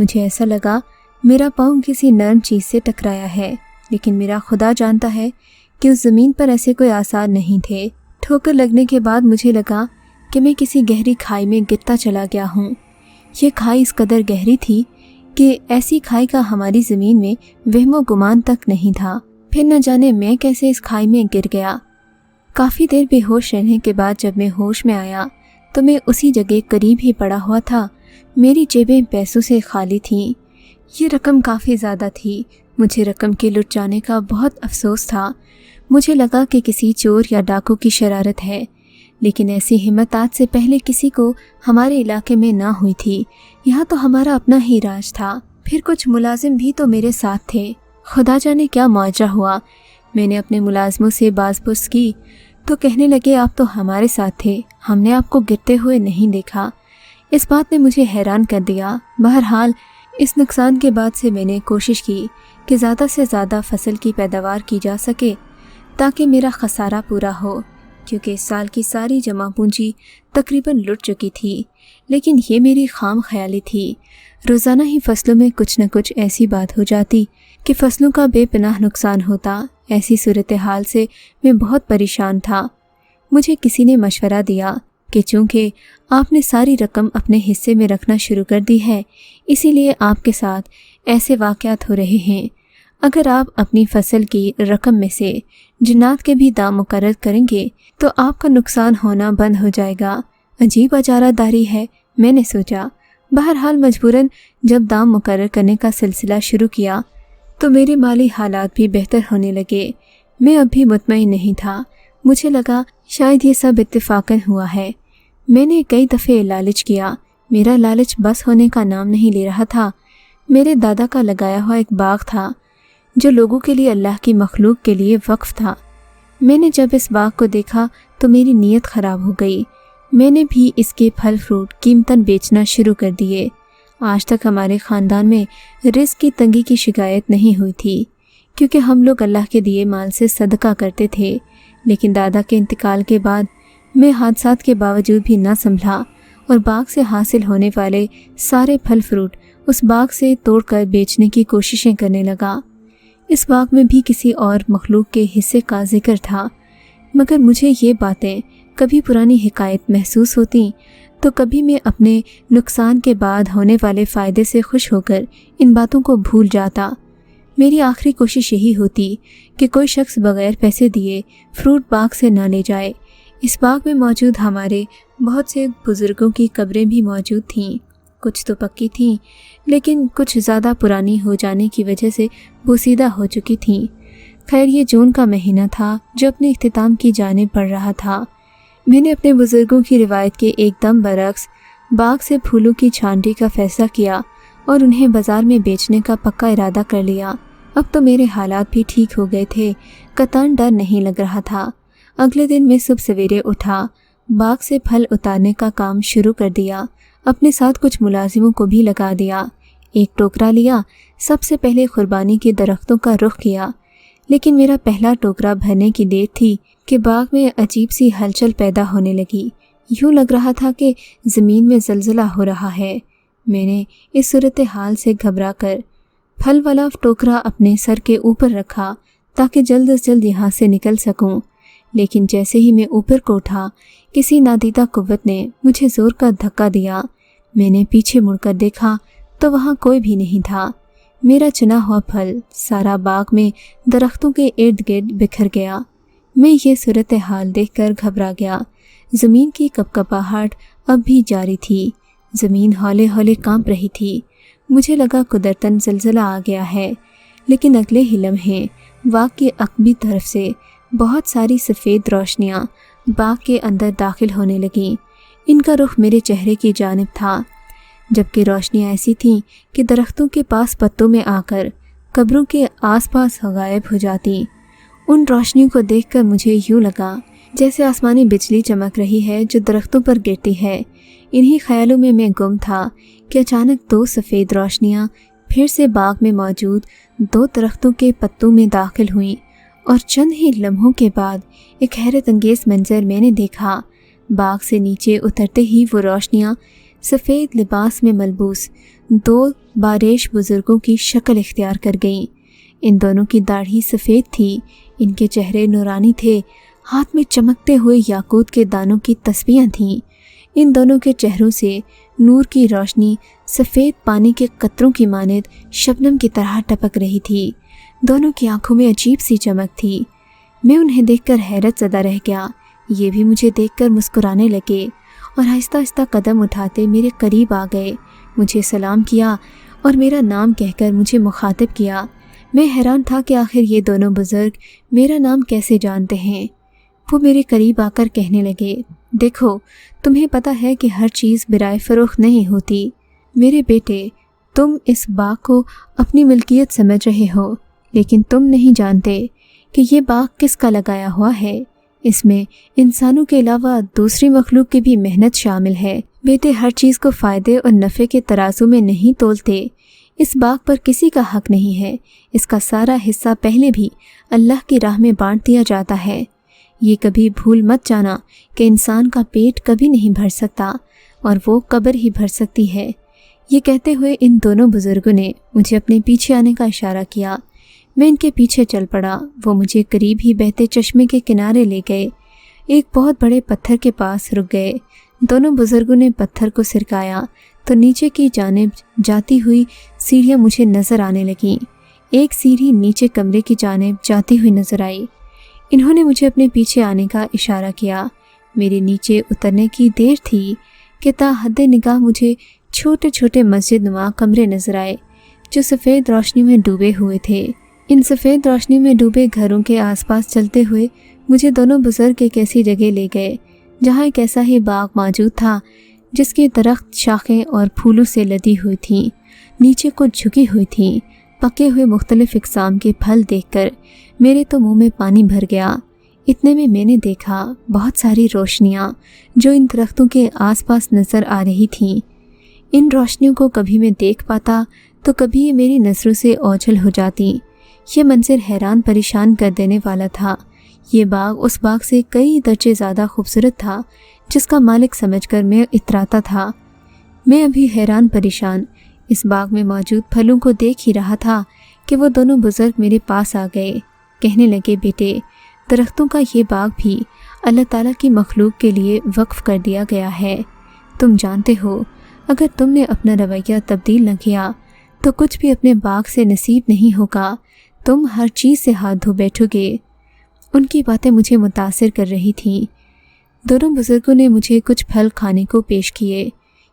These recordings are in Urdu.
مجھے ایسا لگا میرا پاؤں کسی نرم چیز سے ٹکرایا ہے، لیکن میرا خدا جانتا ہے کہ اس زمین پر ایسے کوئی آثار نہیں تھے۔ ٹھوکر لگنے کے بعد مجھے لگا کہ میں کسی گہری کھائی میں گرتا چلا گیا ہوں۔ یہ کھائی اس قدر گہری تھی کہ ایسی کھائی کا ہماری زمین میں وہم و گمان تک نہیں تھا۔ پھر نہ جانے میں کیسے اس کھائی میں گر گیا۔ کافی دیر بے ہوش رہنے کے بعد جب میں ہوش میں آیا تو میں اسی جگہ قریب ہی پڑا ہوا تھا۔ میری جیبیں پیسوں سے خالی تھیں۔ یہ رقم کافی زیادہ تھی۔ مجھے رقم کے لٹ جانے کا بہت افسوس تھا۔ مجھے لگا کہ کسی چور یا ڈاکو کی شرارت ہے، لیکن ایسی ہمت آج سے پہلے کسی کو ہمارے علاقے میں نہ ہوئی تھی۔ یہاں تو ہمارا اپنا ہی راج تھا۔ پھر کچھ ملازم بھی تو میرے ساتھ تھے۔ خدا جانے کیا معاجرہ ہوا۔ میں نے اپنے ملازموں سے باز پرس کی تو کہنے لگے آپ تو ہمارے ساتھ تھے، ہم نے آپ کو گرتے ہوئے نہیں دیکھا۔ اس بات نے مجھے حیران کر دیا۔ بہرحال اس نقصان کے بعد سے میں نے کوشش کی کہ زیادہ سے زیادہ فصل کی پیداوار کی جا سکے تاکہ میرا خسارہ پورا ہو، کیونکہ اس سال کی ساری جمع پونجی تقریباً لٹ چکی تھی۔ لیکن یہ میری خام خیالی تھی۔ روزانہ ہی فصلوں میں کچھ نہ کچھ ایسی بات ہو جاتی کہ فصلوں کا بے پناہ نقصان ہوتا۔ ایسی صورتحال سے میں بہت پریشان تھا۔ مجھے کسی نے مشورہ دیا کہ چونکہ آپ نے ساری رقم اپنے حصے میں رکھنا شروع کر دی ہے، اسی لیے آپ کے ساتھ ایسے واقعات ہو رہے ہیں۔ اگر آپ اپنی فصل کی رقم میں سے جنات کے بھی دام مقرر کریں گے تو آپ کا نقصان ہونا بند ہو جائے گا۔ عجیب اجارہ داری ہے، میں نے سوچا۔ بہرحال مجبوراً جب دام مقرر کرنے کا سلسلہ شروع کیا تو میرے مالی حالات بھی بہتر ہونے لگے۔ میں اب بھی مطمئن نہیں تھا۔ مجھے لگا شاید یہ سب اتفاقاً ہوا ہے۔ میں نے کئی دفعے لالچ کیا۔ میرا لالچ بس ہونے کا نام نہیں لے رہا تھا۔ میرے دادا کا لگایا ہوا ایک باغ تھا جو لوگوں کے لیے اللہ کی مخلوق کے لیے وقف تھا۔ میں نے جب اس باغ کو دیکھا تو میری نیت خراب ہو گئی۔ میں نے بھی اس کے پھل فروٹ قیمتاً بیچنا شروع کر دیے۔ آج تک ہمارے خاندان میں رزق کی تنگی کی شکایت نہیں ہوئی تھی، کیونکہ ہم لوگ اللہ کے دیے مال سے صدقہ کرتے تھے۔ لیکن دادا کے انتقال کے بعد میں حادثات کے باوجود بھی نہ سنبھلا اور باغ سے حاصل ہونے والے سارے پھل فروٹ اس باغ سے توڑ کر بیچنے کی کوششیں کرنے لگا۔ اس باغ میں بھی کسی اور مخلوق کے حصے کا ذکر تھا، مگر مجھے یہ باتیں کبھی پرانی حکایت محسوس ہوتیں تو کبھی میں اپنے نقصان کے بعد ہونے والے فائدے سے خوش ہو کر ان باتوں کو بھول جاتا۔ میری آخری کوشش یہی ہوتی کہ کوئی شخص بغیر پیسے دیے فروٹ باغ سے نہ لے جائے۔ اس باغ میں موجود ہمارے بہت سے بزرگوں کی قبریں بھی موجود تھیں۔ کچھ تو پکی تھیں، لیکن کچھ زیادہ پرانی ہو جانے کی وجہ سے بوسیدہ ہو چکی تھیں۔ خیر یہ جون کا مہینہ تھا جو اپنے اختتام کی جانب بڑھ رہا تھا۔ میں نے اپنے بزرگوں کی روایت کے ایک دم برعکس باغ سے پھولوں کی چھانٹی کا فیصلہ کیا اور انہیں بازار میں بیچنے کا پکا ارادہ کر لیا۔ اب تو میرے حالات بھی ٹھیک ہو گئے تھے، قطعاً ڈر نہیں لگ رہا تھا۔ اگلے دن میں صبح سویرے اٹھا، باغ سے پھل اتارنے کا کام شروع کر دیا۔ اپنے ساتھ کچھ ملازموں کو بھی لگا دیا۔ ایک ٹوکرا لیا، سب سے پہلے قربانی کے درختوں کا رخ کیا۔ لیکن میرا پہلا ٹوکرا بھرنے کی دیر تھی کہ باغ میں عجیب سی ہلچل پیدا ہونے لگی۔ یوں لگ رہا تھا کہ زمین میں زلزلہ ہو رہا ہے۔ میں نے اس صورتحال سے گھبرا کر پھل والا ٹوکرا اپنے سر کے اوپر رکھا تاکہ جلد از جلد یہاں سے نکل سکوں۔ لیکن جیسے ہی میں اوپر کو اٹھا، کسی نادیدہ قوت نے مجھے زور کا دھکا دیا۔ میں نے پیچھے مڑ کر دیکھا تو وہاں کوئی بھی نہیں تھا۔ میرا چنا ہوا پھل سارا باغ میں درختوں کے ارد گرد بکھر گیا۔ میں یہ صورتحال دیکھ کر گھبرا گیا۔ زمین کی کپکپاہٹ اب بھی جاری تھی۔ زمین ہولے ہولے کانپ رہی تھی۔ مجھے لگا قدرتاً زلزلہ آ گیا ہے۔ لیکن اگلے ہی لمحے باغ کی عقبی طرف سے بہت ساری سفید روشنیاں باغ کے اندر داخل ہونے لگیں۔ ان کا رخ میرے چہرے کی جانب تھا، جبکہ روشنیاں ایسی تھیں کہ درختوں کے پاس پتوں میں آ کر قبروں کے آس پاس غائب ہو جاتی۔ ان روشنیوں کو دیکھ کر مجھے یوں لگا جیسے آسمانی بجلی چمک رہی ہے جو درختوں پر گرتی ہے۔ انہی خیالوں میں گم تھا کہ اچانک دو سفید روشنیاں پھر سے باغ میں موجود دو درختوں کے پتوں میں داخل ہوئیں، اور چند ہی لمحوں کے بعد ایک حیرت انگیز منظر میں نے دیکھا۔ باغ سے نیچے اترتے ہی وہ روشنیاں سفید لباس میں ملبوس 2 باریش بزرگوں کی شکل اختیار کر گئیں۔ ان دونوں کی داڑھی سفید تھی، ان کے چہرے نورانی تھے، ہاتھ میں چمکتے ہوئے یاقوت کے دانوں کی تسبیحاں تھیں۔ ان دونوں کے چہروں سے نور کی روشنی سفید پانی کے قطروں کی مانند شبنم کی طرح ٹپک رہی تھی۔ دونوں کی آنکھوں میں عجیب سی چمک تھی۔ میں انہیں دیکھ کر حیرت زدہ رہ گیا۔ یہ بھی مجھے دیکھ کر مسکرانے لگے اور آہستہ آہستہ قدم اٹھاتے میرے قریب آ گئے، مجھے سلام کیا اور میرا نام کہہ کر مجھے مخاطب کیا۔ میں حیران تھا کہ آخر یہ دونوں بزرگ میرا نام کیسے جانتے ہیں۔ وہ میرے قریب آ کر کہنے لگے، دیکھو، تمہیں پتہ ہے کہ ہر چیز برائے فروخت نہیں ہوتی۔ میرے بیٹے، تم اس باغ کو اپنی ملکیت سمجھ رہے ہو، لیکن تم نہیں جانتے کہ یہ باغ کس کا لگایا ہوا ہے۔ اس میں انسانوں کے علاوہ دوسری مخلوق کی بھی محنت شامل ہے۔ بیٹے، ہر چیز کو فائدے اور نفع کے ترازو میں نہیں تولتے۔ اس باغ پر کسی کا حق نہیں ہے، اس کا سارا حصہ پہلے بھی اللہ کی راہ میں بانٹ دیا جاتا ہے۔ یہ کبھی بھول مت جانا کہ انسان کا پیٹ کبھی نہیں بھر سکتا اور وہ قبر ہی بھر سکتی ہے۔ یہ کہتے ہوئے ان دونوں بزرگوں نے مجھے اپنے پیچھے آنے کا اشارہ کیا۔ میں ان کے پیچھے چل پڑا۔ وہ مجھے قریب ہی بہتے چشمے کے کنارے لے گئے، ایک بہت بڑے پتھر کے پاس رک گئے۔ دونوں بزرگوں نے پتھر کو سرکایا تو نیچے کی جانب جاتی ہوئی سیڑھیاں مجھے نظر آنے لگیں۔ ایک سیڑھی نیچے کمرے کی جانب جاتی ہوئی نظر آئی۔ انہوں نے مجھے اپنے پیچھے آنے کا اشارہ کیا۔ میرے نیچے اترنے کی دیر تھی کہ تا حد نگاہ مجھے چھوٹے چھوٹے مسجد نما کمرے نظر آئے جو سفید روشنی میں ڈوبے ہوئے تھے۔ ان سفید روشنی میں ڈوبے گھروں کے آس پاس چلتے ہوئے مجھے دونوں بزرگ ایک ایسی جگہ لے گئے جہاں ایک ایسا ہی باغ موجود تھا جس کے درخت شاخیں اور پھولوں سے لدی ہوئی تھیں، نیچے کو جھکی ہوئی تھیں۔ پکے ہوئے مختلف اقسام کے پھل دیکھ کر میرے تو منہ میں پانی بھر گیا۔ اتنے میں نے دیکھا بہت ساری روشنیاں جو ان درختوں کے آس پاس نظر آ رہی تھیں۔ ان روشنیوں کو کبھی میں دیکھ پاتا تو کبھی یہ میری نظروں سے اوجھل ہو جاتی۔ یہ منظر حیران پریشان کر دینے والا تھا۔ یہ باغ اس باغ سے کئی درجے زیادہ خوبصورت تھا جس کا مالک سمجھ کر میں اتراتا تھا۔ میں ابھی حیران پریشان اس باغ میں موجود پھلوں کو دیکھ ہی رہا تھا کہ وہ دونوں بزرگ میرے پاس آ گئے۔ کہنے لگے، بیٹے، درختوں کا یہ باغ بھی اللہ تعالیٰ کی مخلوق کے لیے وقف کر دیا گیا ہے۔ تم جانتے ہو، اگر تم نے اپنا رویہ تبدیل نہ کیا تو کچھ بھی اپنے باغ سے نصیب نہیں ہوگا، تم ہر چیز سے ہاتھ دھو بیٹھو گے۔ ان کی باتیں مجھے متاثر کر رہی تھیں۔ دونوں بزرگوں نے مجھے کچھ پھل کھانے کو پیش کیے۔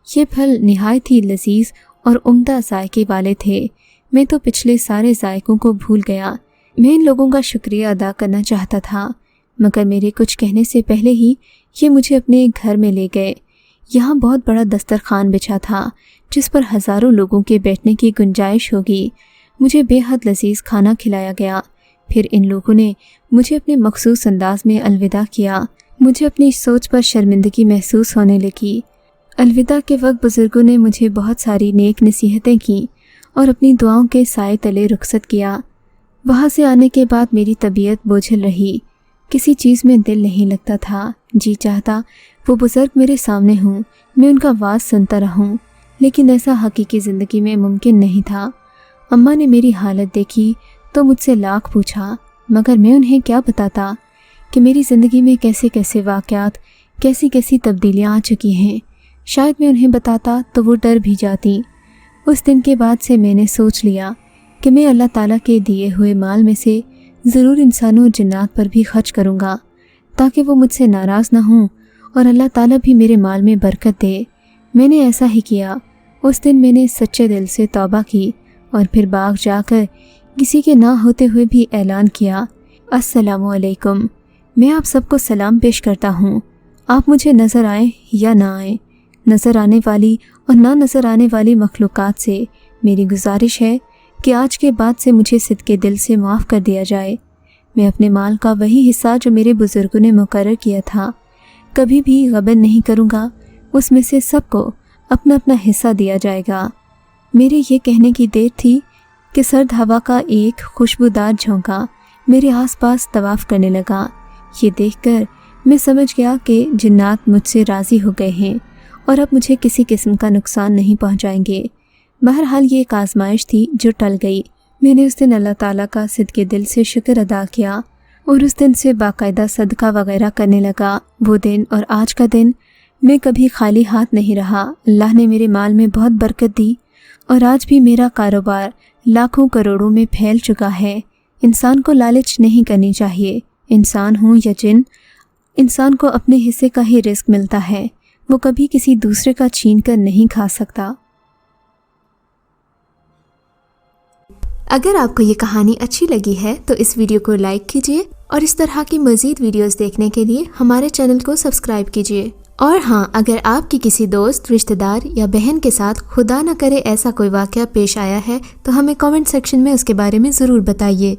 یہ پھل نہایت ہی لذیذ اور عمدہ ذائقے والے تھے۔ میں تو پچھلے سارے ذائقوں کو بھول گیا۔ میں ان لوگوں کا شکریہ ادا کرنا چاہتا تھا، مگر میرے کچھ کہنے سے پہلے ہی یہ مجھے اپنے گھر میں لے گئے۔ یہاں بہت بڑا دسترخوان بچھا تھا جس پر ہزاروں لوگوں کے بیٹھنے کی گنجائش ہوگی۔ مجھے بے حد لذیذ کھانا کھلایا گیا۔ پھر ان لوگوں نے مجھے اپنے مخصوص انداز میں الوداع کیا۔ مجھے اپنی سوچ پر شرمندگی محسوس ہونے لگی۔ الوداع کے وقت بزرگوں نے مجھے بہت ساری نیک نصیحتیں کیں اور اپنی دعاؤں کے سائے تلے رخصت کیا۔ وہاں سے آنے کے بعد میری طبیعت بوجھل رہی، کسی چیز میں دل نہیں لگتا تھا۔ جی چاہتا وہ بزرگ میرے سامنے ہوں، میں ان کا واز سنتا رہوں، لیکن ایسا حقیقی زندگی میں ممکن نہیں تھا۔ اماں نے میری حالت دیکھی تو مجھ سے لاکھ پوچھا، مگر میں انہیں کیا بتاتا کہ میری زندگی میں کیسے کیسے واقعات، کیسی کیسی تبدیلیاں آ چکی ہیں۔ شاید میں انہیں بتاتا تو وہ ڈر بھی جاتی۔ اس دن کے بعد سے میں نے سوچ لیا کہ میں اللہ تعالیٰ کے دیے ہوئے مال میں سے ضرور انسانوں اور جنات پر بھی خرچ کروں گا تاکہ وہ مجھ سے ناراض نہ ہوں اور اللہ تعالیٰ بھی میرے مال میں برکت دے۔ میں نے ایسا ہی کیا۔ اس دن میں نے سچے دل سے توبہ کی اور پھر باغ جا کر کسی کے نہ ہوتے ہوئے بھی اعلان کیا، السلام علیکم، میں آپ سب کو سلام پیش کرتا ہوں۔ آپ مجھے نظر آئیں یا نہ آئیں، نظر آنے والی اور نہ نظر آنے والی مخلوقات سے میری گزارش ہے کہ آج کے بعد سے مجھے صدقے دل سے معاف کر دیا جائے۔ میں اپنے مال کا وہی حصہ جو میرے بزرگوں نے مقرر کیا تھا کبھی بھی غبن نہیں کروں گا، اس میں سے سب کو اپنا اپنا حصہ دیا جائے گا۔ میرے یہ کہنے کی دیر تھی کہ سرد ہوا کا ایک خوشبودار جھونکا میرے آس پاس طواف کرنے لگا۔ یہ دیکھ کر میں سمجھ گیا کہ جنات مجھ سے راضی ہو گئے ہیں اور اب مجھے کسی قسم کا نقصان نہیں پہنچائیں گے۔ بہرحال یہ ایک آزمائش تھی جو ٹل گئی۔ میں نے اس دن اللہ تعالیٰ کا صدقے دل سے شکر ادا کیا اور اس دن سے باقاعدہ صدقہ وغیرہ کرنے لگا۔ وہ دن اور آج کا دن میں کبھی خالی ہاتھ نہیں رہا۔ اللہ نے میرے مال میں بہت برکت دی اور آج بھی میرا کاروبار لاکھوں کروڑوں میں پھیل چکا ہے۔ انسان کو لالچ نہیں کرنی چاہیے۔ انسان ہوں یا جن، انسان کو اپنے حصے کا ہی رزق ملتا ہے، وہ کبھی کسی دوسرے کا چھین کر نہیں کھا سکتا۔ اگر آپ کو یہ کہانی اچھی لگی ہے تو اس ویڈیو کو لائک کیجیے اور اس طرح کی مزید ویڈیوز دیکھنے کے لیے ہمارے چینل کو سبسکرائب کیجیے۔ اور ہاں، اگر آپ کی کسی دوست، رشتہ دار یا بہن کے ساتھ خدا نہ کرے ایسا کوئی واقعہ پیش آیا ہے تو ہمیں کامنٹ سیکشن میں اس کے بارے میں ضرور بتائیے۔